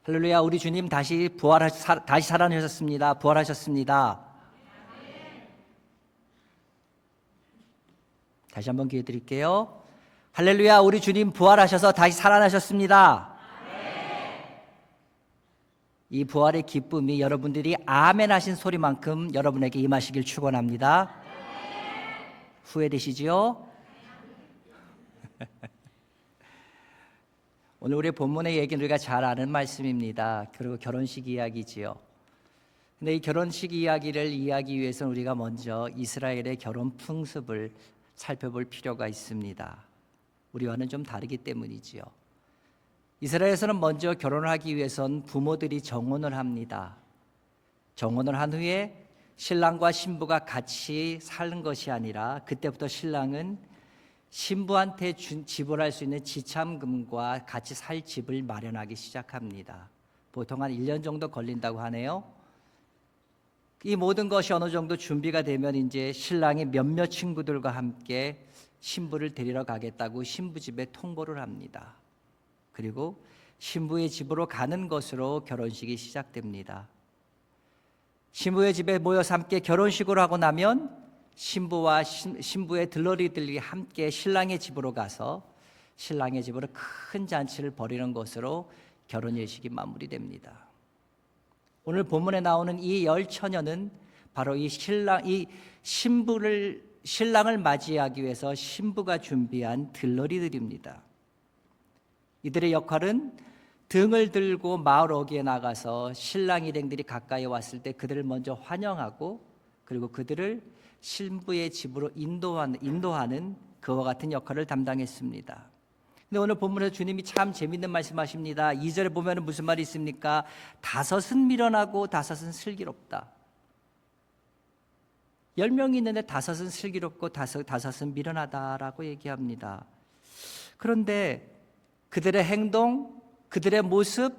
할렐루야, 우리 주님 다시 다시 살아나셨습니다. 부활하셨습니다. 다시 한번 기회 드릴게요. 할렐루야, 우리 주님 부활하셔서 다시 살아나셨습니다. 이 부활의 기쁨이 여러분들이 아멘 하신 소리만큼 여러분에게 임하시길 축원합니다. 후회되시지요? 오늘 우리 본문의 얘기는 우리가 잘 아는 말씀입니다. 그리고 결혼식 이야기지요. 근데 이 결혼식 이야기를 이해하기 위해서는 우리가 먼저 이스라엘의 결혼 풍습을 살펴볼 필요가 있습니다. 우리와는 좀 다르기 때문이지요. 이스라엘에서는 먼저 결혼을 하기 위해선 부모들이 정혼을 합니다. 정혼을 한 후에 신랑과 신부가 같이 사는 것이 아니라 그때부터 신랑은 신부한테 지불할 수 있는 지참금과 같이 살 집을 마련하기 시작합니다. 보통 한 1년 정도 걸린다고 하네요. 이 모든 것이 어느 정도 준비가 되면 이제 신랑이 몇몇 친구들과 함께 신부를 데리러 가겠다고 신부 집에 통보를 합니다. 그리고 신부의 집으로 가는 것으로 결혼식이 시작됩니다. 신부의 집에 모여서 함께 결혼식을 하고 나면 신부와 신부의 들러리들이 함께 신랑의 집으로 가서 신랑의 집으로 큰 잔치를 벌이는 것으로 결혼 예식이 마무리됩니다. 오늘 본문에 나오는 이 10처녀는 바로 이 신랑을 맞이하기 위해서 신부가 준비한 들러리들입니다. 이들의 역할은 등을 들고 마을 어귀에 나가서 신랑 일행들이 가까이 왔을 때 그들을 먼저 환영하고 그리고 그들을 신부의 집으로 인도하는 그와 같은 역할을 담당했습니다. 근데 오늘 본문에서 주님이 참 재밌는 말씀하십니다. 2절에 보면 무슨 말이 있습니까? 다섯은 미련하고 다섯은 슬기롭다. 10명이 있는데 다섯은 슬기롭고 다섯은 미련하다라고 얘기합니다. 그런데 그들의 행동, 그들의 모습,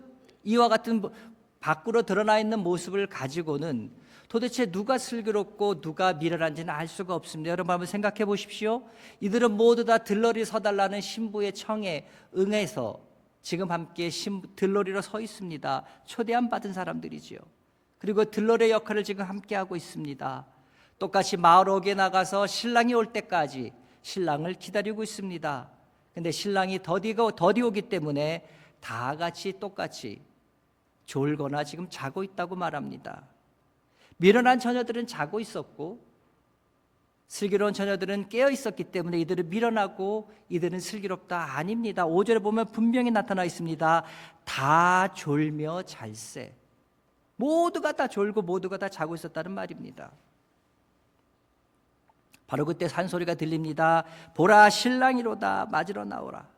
이와 같은 밖으로 드러나 있는 모습을 가지고는 도대체 누가 슬기롭고 누가 미련한지는 알 수가 없습니다. 여러분 한번 생각해 보십시오. 이들은 모두 다 들러리 서달라는 신부의 청에 응해서 지금 함께 들러리로 서 있습니다. 초대함 받은 사람들이지요. 그리고 들러리의 역할을 지금 함께 하고 있습니다. 똑같이 마을 어귀에 나가서 신랑이 올 때까지 신랑을 기다리고 있습니다. 근데 신랑이 더디 오기 때문에 다 같이 똑같이 졸거나 지금 자고 있다고 말합니다. 미련한 처녀들은 자고 있었고 슬기로운 처녀들은 깨어 있었기 때문에 이들은 미련하고 이들은 슬기롭다 아닙니다. 5절에 보면 분명히 나타나 있습니다. 다 졸며 잘세. 모두가 다 졸고 모두가 다 자고 있었다는 말입니다. 바로 그때 산소리가 들립니다. 보라 신랑이로다 맞으러 나오라.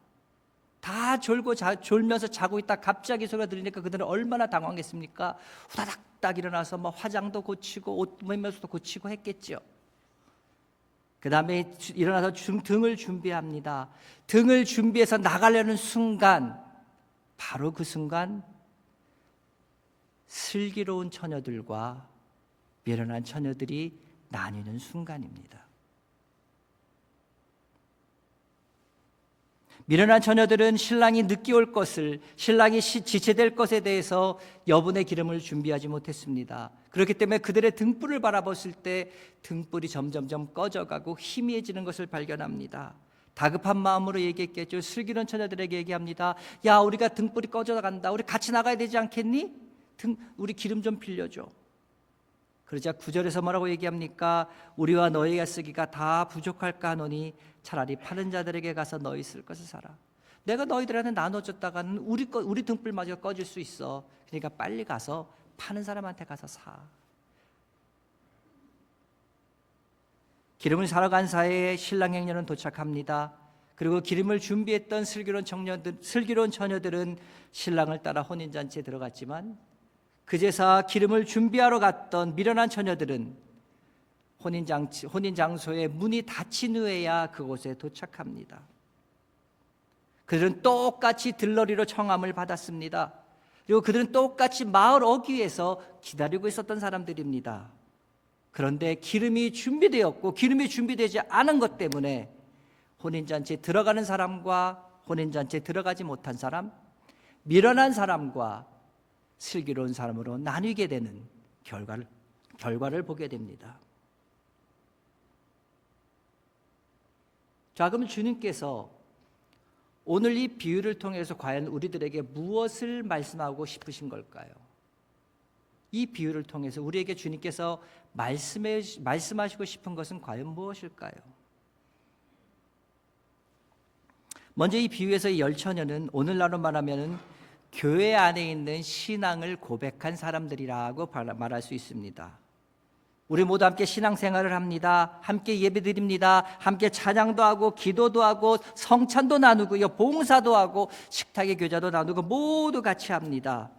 다 졸면서 자고 있다 갑자기 소리가 들리니까 그들은 얼마나 당황했습니까? 후다닥 일어나서 화장도 고치고 옷 매면서도 고치고 했겠죠. 그 다음에 일어나서 등을 준비합니다. 등을 준비해서 나가려는 순간, 바로 그 순간 슬기로운 처녀들과 미련한 처녀들이 나뉘는 순간입니다. 미련한 처녀들은 신랑이 늦게 올 것을, 신랑이 지체될 것에 대해서 여분의 기름을 준비하지 못했습니다. 그렇기 때문에 그들의 등불을 바라봤을 때 등불이 점점점 꺼져가고 희미해지는 것을 발견합니다. 다급한 마음으로 얘기했겠죠. 슬기로운 처녀들에게 얘기합니다. 야, 우리가 등불이 꺼져간다. 우리 같이 나가야 되지 않겠니? 우리 기름 좀 빌려줘. 그러자 9절에서 뭐라고 얘기합니까? 우리와 너희가 쓰기가 다 부족할까 하노니 차라리 파는 자들에게 가서 너희 쓸 것을 사라. 내가 너희들한테 나눠줬다가는 우리 등불마저 꺼질 수 있어. 그러니까 빨리 가서 파는 사람한테 가서 사. 기름을 사러 간 사이에 신랑 행녀는 도착합니다. 그리고 기름을 준비했던 슬기로운 처녀들은 신랑을 따라 혼인잔치에 들어갔지만 그제서 기름을 준비하러 갔던 미련한 처녀들은 혼인 장소에 문이 닫힌 후에야 그곳에 도착합니다. 그들은 똑같이 들러리로 청함을 받았습니다. 그리고 그들은 똑같이 마을 어귀에서 기다리고 있었던 사람들입니다. 그런데 기름이 준비되었고 기름이 준비되지 않은 것 때문에 혼인잔치에 들어가는 사람과 혼인잔치에 들어가지 못한 사람, 미련한 사람과 슬기로운 사람으로 나뉘게 되는 결과를 보게 됩니다. 자, 그러면 주님께서 오늘 이 비유를 통해서 과연 우리들에게 무엇을 말씀하고 싶으신 걸까요? 이 비유를 통해서 우리에게 주님께서 말씀하시고 싶은 것은 과연 무엇일까요? 먼저 이 비유에서의 열처녀는 오늘날로 말하면 교회 안에 있는 신앙을 고백한 사람들이라고 말할 수 있습니다. 우리 모두 함께 신앙생활을 합니다. 함께 예배드립니다. 함께 찬양도 하고 기도도 하고 성찬도 나누고요, 봉사도 하고 식탁의 교제도 나누고 모두 같이 합니다.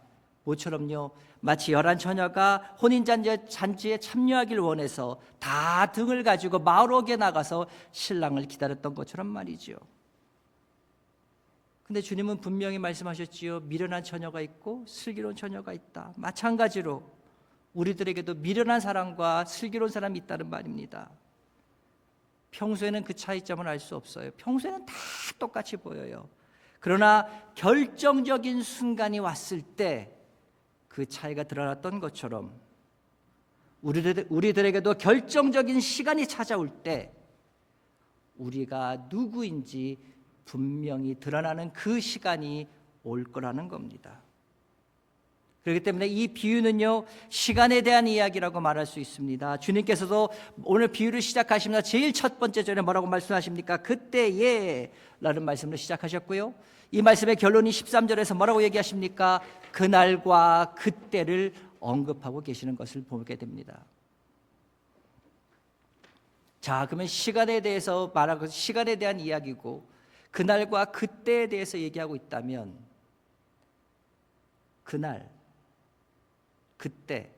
모처럼요, 마치 열한 처녀가 혼인잔치에 참여하길 원해서 다 등을 가지고 마을옥에 나가서 신랑을 기다렸던 것처럼 말이죠. 근데 주님은 분명히 말씀하셨지요. 미련한 처녀가 있고 슬기로운 처녀가 있다. 마찬가지로 우리들에게도 미련한 사람과 슬기로운 사람이 있다는 말입니다. 평소에는 그 차이점을 알 수 없어요. 평소에는 다 똑같이 보여요. 그러나 결정적인 순간이 왔을 때 그 차이가 드러났던 것처럼 우리들에게도 결정적인 시간이 찾아올 때 우리가 누구인지 분명히 드러나는 그 시간이 올 거라는 겁니다. 그렇기 때문에 이 비유는요, 시간에 대한 이야기라고 말할 수 있습니다. 주님께서도 오늘 비유를 시작하시면서 제일 첫 번째 절에 뭐라고 말씀하십니까? 그때에 라는 말씀으로 시작하셨고요, 이 말씀의 결론이 13절에서 뭐라고 얘기하십니까? 그날과 그때를 언급하고 계시는 것을 보게 됩니다. 자, 그러면 시간에 대해서 말하고 시간에 대한 이야기고 그날과 그때에 대해서 얘기하고 있다면 그날, 그때,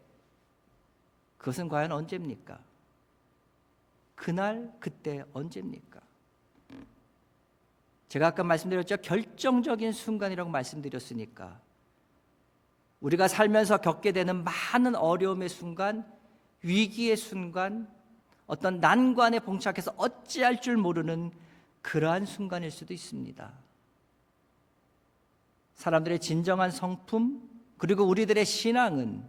그것은 과연 언제입니까? 그날, 그때, 언제입니까? 제가 아까 말씀드렸죠. 결정적인 순간이라고 말씀드렸으니까 우리가 살면서 겪게 되는 많은 어려움의 순간, 위기의 순간, 어떤 난관에 봉착해서 어찌할 줄 모르는 그러한 순간일 수도 있습니다. 사람들의 진정한 성품, 그리고 우리들의 신앙은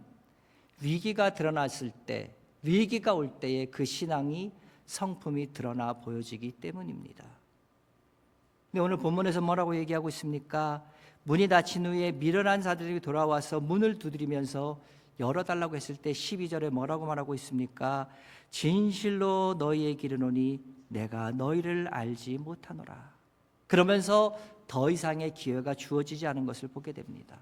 위기가 드러났을 때, 위기가 올 때에 그 신앙이 성품이 드러나 보여지기 때문입니다. 근데 오늘 본문에서 뭐라고 얘기하고 있습니까? 문이 닫힌 후에 미련한 자들이 돌아와서 문을 두드리면서 열어달라고 했을 때 12절에 뭐라고 말하고 있습니까? 진실로 너희에게 이르노니 내가 너희를 알지 못하노라. 그러면서 더 이상의 기회가 주어지지 않은 것을 보게 됩니다.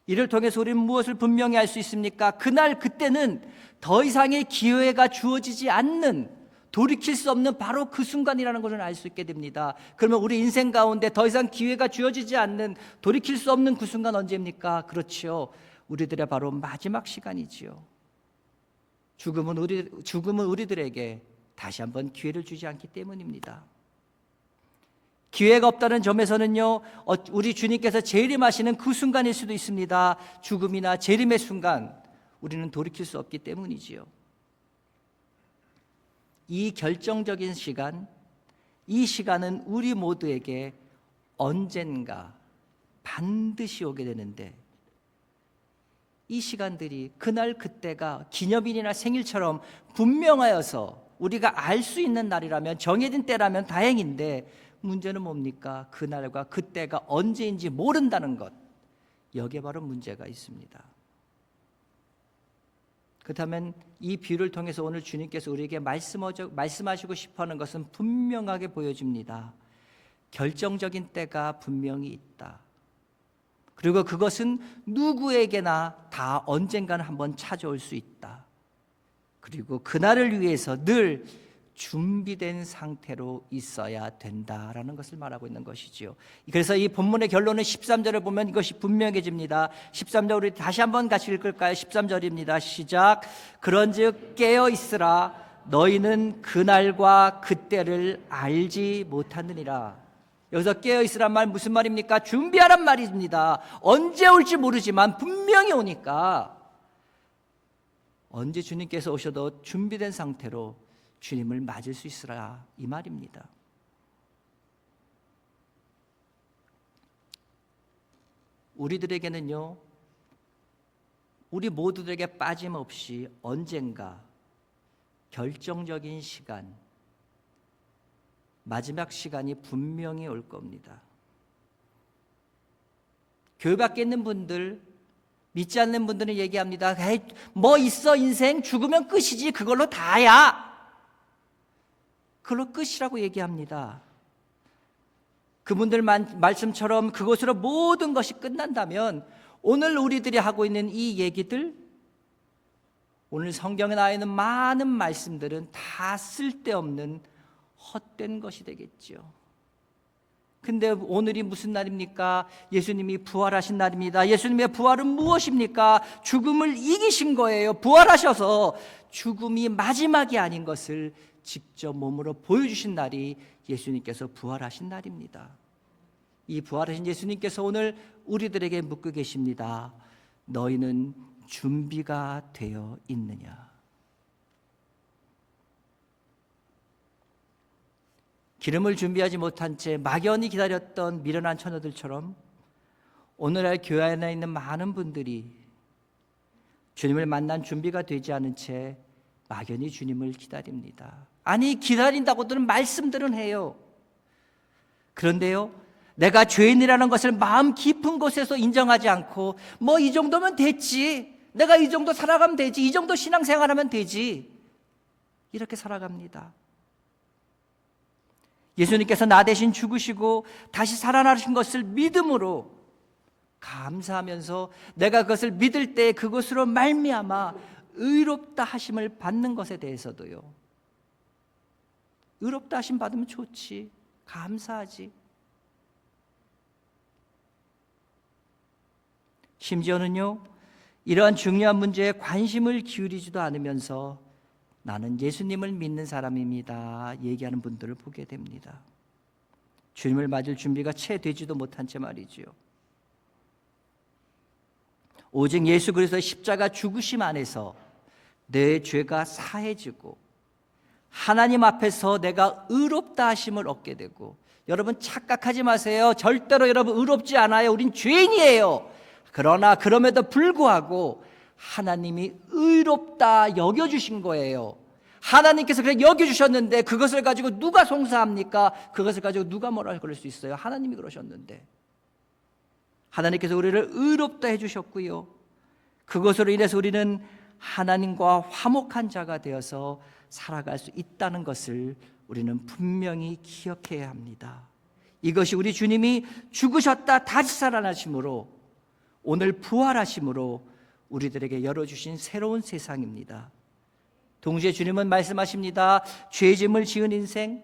이를 통해서 우리는 무엇을 분명히 알 수 있습니까? 그날 그때는 더 이상의 기회가 주어지지 않는, 돌이킬 수 없는 바로 그 순간이라는 것을 알 수 있게 됩니다. 그러면 우리 인생 가운데 더 이상 기회가 주어지지 않는, 돌이킬 수 없는 그 순간 언제입니까? 그렇지요, 우리들의 바로 마지막 시간이지요. 죽음은 우리들에게 다시 한번 기회를 주지 않기 때문입니다. 기회가 없다는 점에서는요, 우리 주님께서 재림하시는 그 순간일 수도 있습니다. 죽음이나 재림의 순간, 우리는 돌이킬 수 없기 때문이지요. 이 결정적인 시간, 이 시간은 우리 모두에게 언젠가 반드시 오게 되는데, 이 시간들이 그날 그때가 기념일이나 생일처럼 분명하여서 우리가 알 수 있는 날이라면, 정해진 때라면 다행인데, 문제는 뭡니까? 그날과 그때가 언제인지 모른다는 것, 여기에 바로 문제가 있습니다. 그렇다면 이 비유를 통해서 오늘 주님께서 우리에게 말씀하시고 싶어하는 것은 분명하게 보여집니다. 결정적인 때가 분명히 있다. 그리고 그것은 누구에게나 다 언젠가는 한번 찾아올 수 있다. 그리고 그날을 위해서 늘 준비된 상태로 있어야 된다라는 것을 말하고 있는 것이지요. 그래서 이 본문의 결론은 13절을 보면 이것이 분명해집니다. 13절 우리 다시 한번 같이 읽을까요? 13절입니다. 시작. 그런즉 깨어 있으라. 너희는 그날과 그때를 알지 못하느니라. 여기서 깨어 있으란 말 무슨 말입니까? 준비하란 말입니다. 언제 올지 모르지만 분명히 오니까 언제 주님께서 오셔도 준비된 상태로 주님을 맞을 수 있으라, 이 말입니다. 우리들에게는요, 우리 모두들에게 빠짐없이 언젠가 결정적인 시간, 마지막 시간이 분명히 올 겁니다. 교회 밖에 있는 분들, 믿지 않는 분들은 얘기합니다. 에이, 뭐 있어 인생? 죽으면 끝이지. 그걸로 다야. 그걸로 끝이라고 얘기합니다. 그분들 말씀처럼 그것으로 모든 것이 끝난다면 오늘 우리들이 하고 있는 이 얘기들, 오늘 성경에 나와 있는 많은 말씀들은 다 쓸데없는 헛된 것이 되겠죠. 근데 오늘이 무슨 날입니까? 예수님이 부활하신 날입니다. 예수님의 부활은 무엇입니까? 죽음을 이기신 거예요. 부활하셔서 죽음이 마지막이 아닌 것을 직접 몸으로 보여주신 날이 예수님께서 부활하신 날입니다. 이 부활하신 예수님께서 오늘 우리들에게 묻고 계십니다. 너희는 준비가 되어 있느냐? 기름을 준비하지 못한 채 막연히 기다렸던 미련한 처녀들처럼 오늘날 교회 안에 있는 많은 분들이 주님을 만난 준비가 되지 않은 채 막연히 주님을 기다립니다. 아니, 기다린다고들은 말씀들은 해요. 그런데요, 내가 죄인이라는 것을 마음 깊은 곳에서 인정하지 않고 뭐 이 정도면 됐지, 내가 이 정도 살아가면 되지, 이 정도 신앙생활하면 되지, 이렇게 살아갑니다. 예수님께서 나 대신 죽으시고 다시 살아나신 것을 믿음으로 감사하면서 내가 그것을 믿을 때 그것으로 말미암아 의롭다 하심을 받는 것에 대해서도요, 의롭다 하심 받으면 좋지, 감사하지. 심지어는요, 이러한 중요한 문제에 관심을 기울이지도 않으면서 나는 예수님을 믿는 사람입니다 얘기하는 분들을 보게 됩니다. 주님을 맞을 준비가 채 되지도 못한 채 말이지요. 오직 예수 그리스도의 십자가 죽으심 안에서 내 죄가 사해지고 하나님 앞에서 내가 의롭다 하심을 얻게 되고, 여러분 착각하지 마세요. 절대로 여러분 의롭지 않아요. 우린 죄인이에요. 그러나 그럼에도 불구하고 하나님이 의롭다 여겨주신 거예요. 하나님께서 그렇게 여겨주셨는데 그것을 가지고 누가 송사합니까? 그것을 가지고 누가 뭐라 그럴 수 있어요? 하나님이 그러셨는데. 하나님께서 우리를 의롭다 해주셨고요, 그것으로 인해서 우리는 하나님과 화목한 자가 되어서 살아갈 수 있다는 것을 우리는 분명히 기억해야 합니다. 이것이 우리 주님이 죽으셨다 다시 살아나심으로, 오늘 부활하심으로 우리들에게 열어주신 새로운 세상입니다. 동시에 주님은 말씀하십니다. 죄짐을 지은 인생,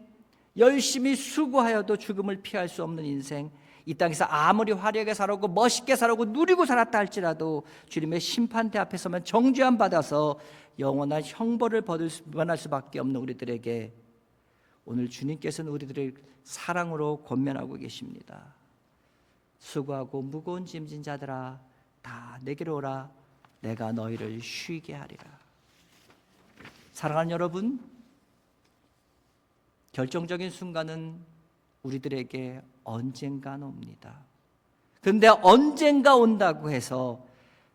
열심히 수고하여도 죽음을 피할 수 없는 인생, 이 땅에서 아무리 화려하게 살았고 멋있게 살았고 누리고 살았다 할지라도 주님의 심판대 앞에 서면 정죄함 받아서 영원한 형벌을 받을 수밖에 없는 우리들에게 오늘 주님께서는 우리들을 사랑으로 권면하고 계십니다. 수고하고 무거운 짐진 자들아 다 내게로 오라, 내가 너희를 쉬게 하리라. 사랑하는 여러분, 결정적인 순간은 우리들에게 언젠가 옵니다. 그런데 언젠가 온다고 해서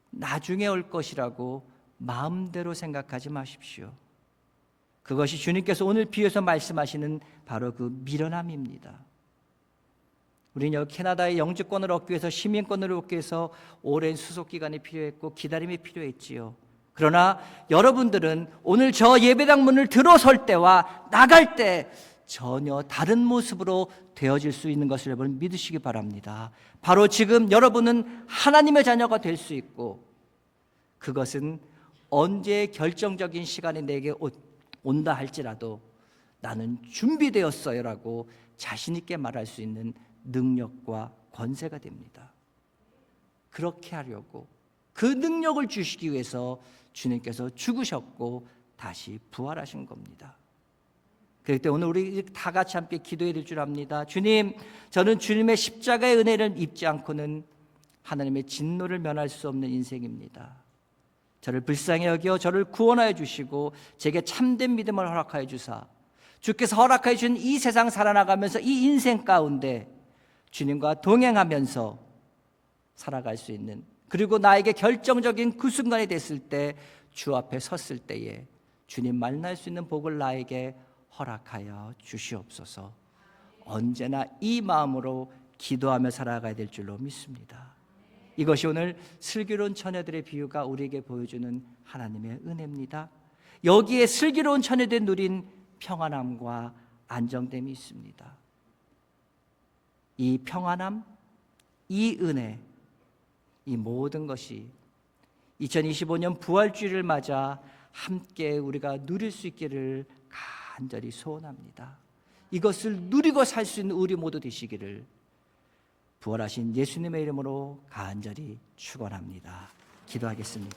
나중에 올 것이라고 마음대로 생각하지 마십시오. 그것이 주님께서 오늘 비유에서 말씀하시는 바로 그 미련함입니다. 우리는 여기 캐나다의 영주권을 얻기 위해서, 시민권을 얻기 위해서 오랜 수속기간이 필요했고 기다림이 필요했지요. 그러나 여러분들은 오늘 저 예배당 문을 들어설 때와 나갈 때 전혀 다른 모습으로 되어질 수 있는 것을 여러분 믿으시기 바랍니다. 바로 지금 여러분은 하나님의 자녀가 될 수 있고, 그것은 언제 결정적인 시간이 내게 온다 할지라도 나는 준비되었어요 라고 자신 있게 말할 수 있는 능력과 권세가 됩니다. 그렇게 하려고, 그 능력을 주시기 위해서 주님께서 죽으셨고 다시 부활하신 겁니다. 그럴 때 오늘 우리 다 같이 함께 기도해야 될 줄 압니다. 주님, 저는 주님의 십자가의 은혜를 입지 않고는 하나님의 진노를 면할 수 없는 인생입니다. 저를 불쌍히 여겨 저를 구원하여 주시고 제게 참된 믿음을 허락하여 주사, 주께서 허락하여 주신 이 세상 살아나가면서 이 인생 가운데 주님과 동행하면서 살아갈 수 있는, 그리고 나에게 결정적인 그 순간이 됐을 때 주 앞에 섰을 때에 주님 만날 수 있는 복을 나에게 허락하여 주시옵소서. 언제나 이 마음으로 기도하며 살아가야 될 줄로 믿습니다. 이것이 오늘 슬기로운 처녀들의 비유가 우리에게 보여주는 하나님의 은혜입니다. 여기에 슬기로운 처녀들이 누린 평안함과 안정됨이 있습니다. 이 평안함, 이 은혜, 이 모든 것이 2025년 부활주의를 맞아 함께 우리가 누릴 수 있기를 간절히 소원합니다. 이것을 누리고 살 수 있는 우리 모두 되시기를 부활하신 예수님의 이름으로 간절히 축원합니다. 기도하겠습니다.